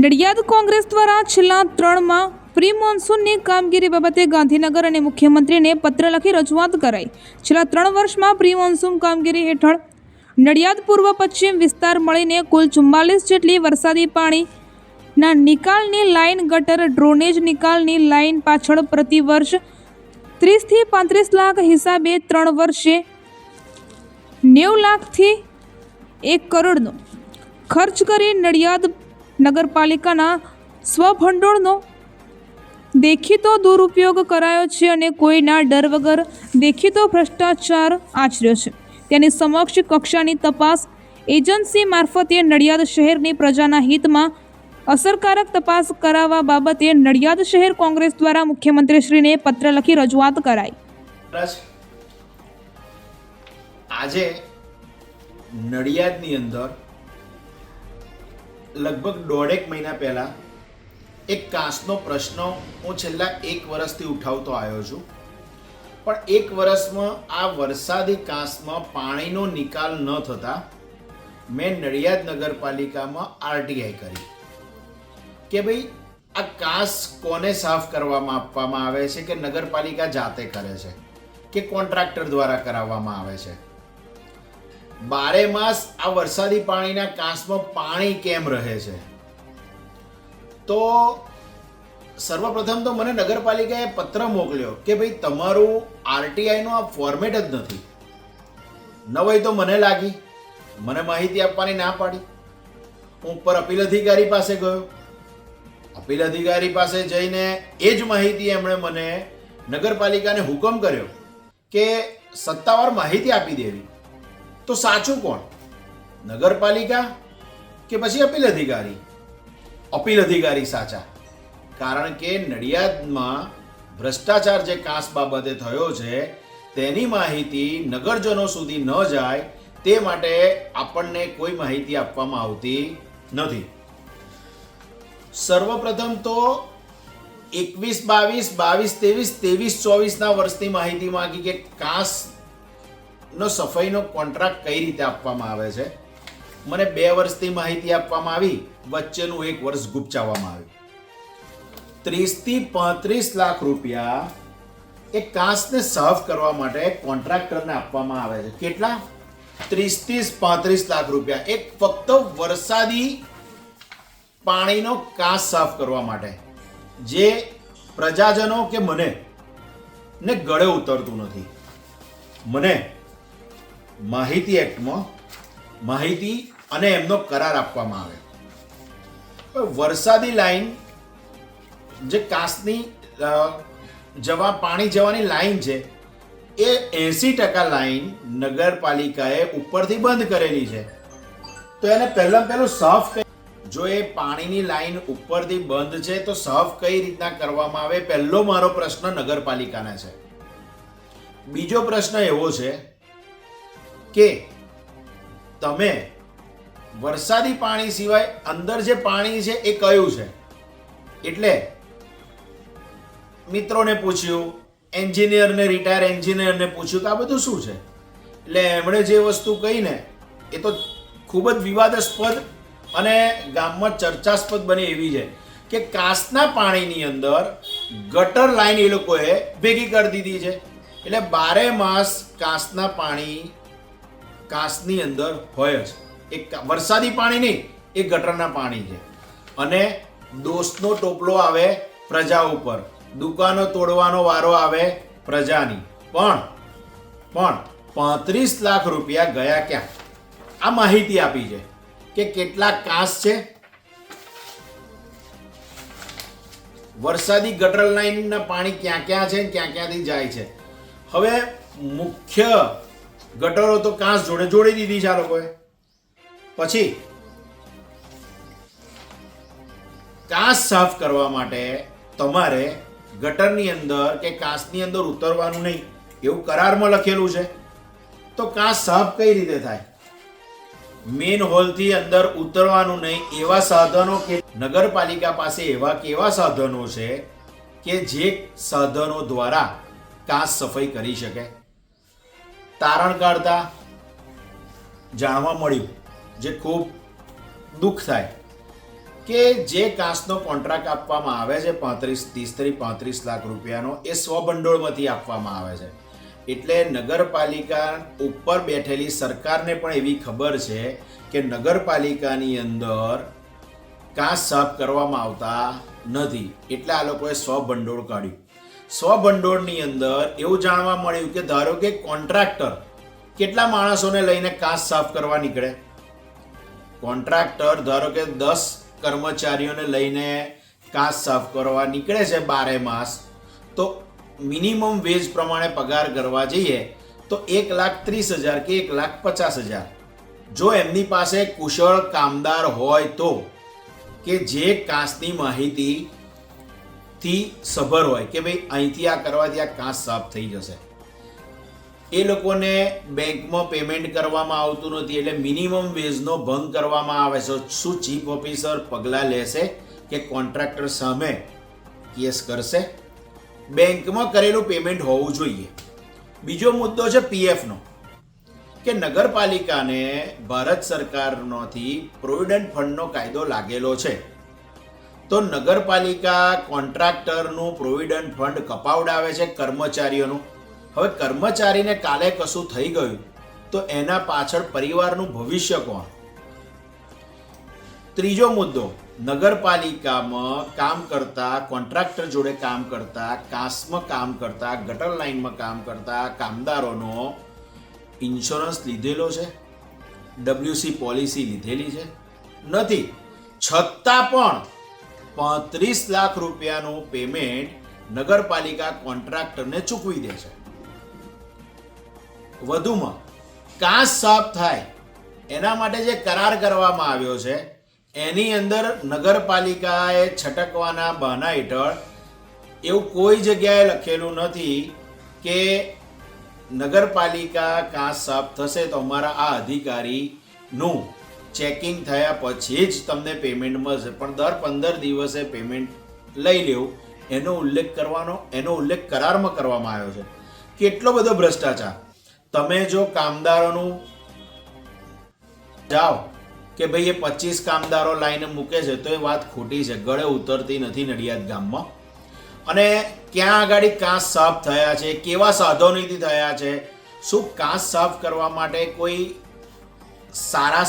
નડિયાદ કોંગ્રેસ દ્વારા છેલ્લા 3 માં પ્રી મોન્સૂનની કામગીરી બાબતે ગાંધીનગર અને મુખ્યમંત્રીને પત્ર લખી રજૂઆત કરાઈ। છેલ્લા 3 વર્ષમાં પ્રી મોન્સૂન કામગીરી હેઠળ નડિયાદ પૂર્વ પશ્ચિમ વિસ્તાર મળીને કુલ 44 જેટલી વરસાદી પાણીના નિકાલની લાઇન, ગટર, ડ્રેનેજ નિકાલની લાઇન પાછળ પ્રતિ વર્ષ 30 થી 35 લાખ હિસાબે 3 વર્ષે 90 લાખથી 1 કરોડનો ખર્ચ કરી નડિયાદ નગરપાલિકાના સ્વભંડોળનો દેખીતો દુરુપયોગ કરાયો છે અને કોઈના ડર વગર દેખીતો ભ્રષ્ટાચાર આચર્યો છે। તેની સમક્ષ કક્ષાની તપાસ એજન્સી મારફતે નડિયાદ શહેરની પ્રજાના હિતમાં અસરકારક તપાસ કરાવવા બાબતે નડિયાદ શહેર કોંગ્રેસ દ્વારા મુખ્યમંત્રીશ્રીને પત્ર લખી રજૂઆત કરાઈ। આજે નડિયાદની અંદર લગભગ 1.5 મહિના પહેલા એક કાંસનો પ્રશ્ન હું છેલ્લા 1 વર્ષથી ઉઠાવતો આવ્યો છું, પણ 1 વર્ષમાં આ વરસાદી કાંસમાં પાણીનો નિકાલ ન થતા મેં નડિયાદ નગરપાલિકામાં આરટીઆઈ કરી કે ભાઈ આ કાંસ કોને સાફ કરવામાં આપવામાં આવે છે, કે નગરપાલિકા જાતે કરે છે કે કોન્ટ્રાક્ટર દ્વારા કરાવવામાં આવે છે। 12 માસ આ વરસાદી પાણીના કાંસમાં પાણી કેમ રહે છે? તો સર્વપ્રથમ તો મને નગરપાલિકાએ પત્ર મોકલ્યો કે ભાઈ તમારું આરટીઆઈ નો આ ફોર્મેટ જ નથી। ન હોય તો મને લાગી, મને માહિતી આપવાની ના પાડી। હું ઉપર અપીલ અધિકારી પાસે ગયો, અપીલ અધિકારી પાસે જઈને એ જ માહિતી એમણે મને નગરપાલિકાને હુકમ કર્યો કે સત્તાવાર માહિતી આપી દેવી। તો સાચું કોણ, નગરપાલિકા કે પછી અપીલ અધિકારી? અપીલ અધિકારી સાચા, કારણ કે નડિયાદમાં ભ્રષ્ટાચાર જે કાંસ બાબતે થયો છે તેની માહિતી નગરજનો સુધી ન જાય તે માટે આપણને કોઈ માહિતી આપવામાં આવતી નથી। સર્વપ્રથમ તો 21-22, 22-23, 23-24 વર્ષની માહિતી માંગી કે કાંસ નો સફાઈનો કોન્ટ્રાક્ટ કઈ રીતે આપવામાં આવે છે। મને 2 વર્ષની માહિતી આપવામાં આવી, વચ્ચેનું 1 વર્ષ ગુપચાવવામાં આવ્યું। 30 થી 35 લાખ રૂપિયા એ કાંસને સાફ કરવા માટે કોન્ટ્રાક્ટરને આપવામાં આવે છે। કેટલા? 30 થી 35 લાખ રૂપિયા એક ફક્ત વરસાદી પાણીનો કાંસ સાફ કરવા માટે, જે પ્રજાજનો કે મને ને ગળે ઉતરતું નથી। મને માહિતી એક્ટમાં માહિતી અને એમનો કરાર આપવામાં આવે। વરસાદી લાઈન જે કાંસની પાણી જવાની લાઈન છે એ 80% લાઈન નગરપાલિકાએ ઉપરથી બંધ કરેલી છે। તો એને પહેલું સાફ, જો એ પાણીની લાઈન ઉપરથી બંધ છે તો સાફ કઈ રીતના કરવામાં આવે, પહેલો મારો પ્રશ્ન નગરપાલિકાને છે। બીજો પ્રશ્ન એવો છે કે તમે વરસાદી પાણી સિવાય અંદર જે પાણી છે એ કયું છે? એટલે મિત્રોને પૂછ્યું, એન્જિનિયરને, રિટાયર એન્જિનિયરને પૂછ્યું કે આ બધું શું છે? એટલે એમણે જે વસ્તુ કહી ને એ તો ખૂબ જ વિવાદાસ્પદ અને ગામમાં ચર્ચાસ્પદ બની એવી છે કે કાંસના પાણીની અંદર ગટર લાઈન એ લોકોએ ભેગી કરી દીધી છે। એટલે 12 માસ કાંસના પાણી કાંસની અંદર હોય જ, એક વરસાદી પાણી નહીં, એ ગટરના પાણી છે। અને દોષનો ટોપલો આવે પ્રજા ઉપર, દુકાનો તોડવાનો વારો આવે પ્રજાની। પણ 35 લાખ રૂપિયા ગયા ક્યાં? આ માહિતી આપી છે કે કેટલા કાંસ છે, વરસાદી ગટર લાઈનના પાણી ક્યાં ક્યાં છે, ક્યાં ક્યાંથી જાય છે। હવે મુખ્ય ગટરો તો કાંસ જોડે જોડી દીધી છે આ લોકોએ। પછી કાંસ સાફ કરવા માટે તમારે ગટરની અંદર કે કાંસની અંદર ઉતરવાનું નહીં એવું કરારમાં લખેલું છે। તો કાંસ સાફ કઈ રીતે થાય? મેઇન હોલથી અંદર ઉતરવાનું નહીં એવા સાધનો કે નગરપાલિકા પાસે એવા કેવા સાધનો છે કે જે સાધનો દ્વારા કાંસ સફાઈ કરી શકે? તારણ કાઢતા જાણવા મળ્યું, જે ખૂબ દુઃખ થાય કે જે કાંસનો કોન્ટ્રાક્ટ આપવામાં આવે છે 35 લાખ રૂપિયાનો એ સ્વભંડોળમાંથી આપવામાં આવે છે. એટલે નગરપાલિકા ઉપર બેઠેલી સરકારને પણ એવી ખબર છે કે નગરપાલિકાની અંદર કાંસ સાફ કરવામાં આવતા નથી, એટલે આ લોકોએ સ્વભંડોળ કાઢ્યું. સ્વભંડોળની અંદર એવું જાણવા મળ્યું કે ધારો કે કોન્ટ્રાક્ટર કેટલા માણસોને લઈને કાંસ સાફ કરવા નીકળે. કોન્ટ્રાક્ટર ધારો કે 10 કર્મચારીઓને લઈને કાંસ સાફ કરવા નીકળે છે 12 માસ, તો મિનિમમ વેજ પ્રમાણે પગાર કરવા જઈએ તો 1,30,000 કે 1,50,000. જો એમની પાસે કુશળ કામદાર હોય તો, કે જે કાંસની માહિતીથી સભર હોય કે ભાઈ અહીંથી આ કરવાથી આ કાંસ સાફ થઈ જશે, એ લોકોને બેંકમાં પેમેન્ટ કરવામાં આવતું નથી, એટલે મિનિમમ વેજનો ભંગ કરવામાં આવે છે. શું ચીફ ઓફિસર પગલાં લેશે કે કોન્ટ્રાક્ટર સામે કેસ કરશે? બેંકમાં કરેલું પેમેન્ટ હોવું જોઈએ. બીજો મુદ્દો છે પીએફનો, કે નગરપાલિકાને ભારત સરકારનોથી પ્રોવિડન્ટ ફંડનો કાયદો લાગેલો છે, તો નગરપાલિકા કોન્ટ્રાક્ટરનું પ્રોવિડન્ટ ફંડ કપાવડાવે છે કર્મચારીઓનું. હવે કર્મચારીને કાલે કશું થઈ ગયું તો એના પાછળ પરિવારનું ભવિષ્ય કોણ? ત્રીજો મુદ્દો, નગરપાલિકામાં કામ કરતા, કોન્ટ્રાક્ટર જોડે કામ કરતા, કાંસમાં કામ કરતા, ગટર લાઇનમાં કામ કરતા કામદારોનો ઇન્સ્યોરન્સ લીધેલો છે? WC પોલિસી લીધેલી છે? નથી. છતાં પણ 35 લાખ રૂપિયાનું પેમેન્ટ નગરપાલિકા કોન્ટ્રાક્ટરને ચૂકવી દે છે. વધુમાં કાંસ સાફ થાય એના માટે જે કરાર કરવામાં આવ્યો છે એની અંદર નગરપાલિકાએ છટકવાના બહાના હેઠળ એવું કોઈ જગ્યાએ લખેલું નથી કે નગરપાલિકા કાંસ સાફ થશે તો અમારા આ અધિકારીનું ચેકિંગ થયા પછી જ તમને પેમેન્ટ મળશે, પણ દર 15 દિવસે પેમેન્ટ લઈ લેવું એનો ઉલ્લેખ કરારમાં કરવામાં આવ્યો છે. કેટલો બધો ભ્રષ્ટાચાર! તમે જો કામદારોનું જાઓ કે ભાઈ એ 25 કામદારો લાઈને મૂકે છે તો એ વાત ખોટી છે, ગળે ઉતરતી નથી નડિયાદ ગામમાં. અને ક્યાં આગળ કાંસ સાફ થયા છે, કેવા સાધનોથી થયા છે, શું કાંસ સાફ કરવા માટે કોઈ સારા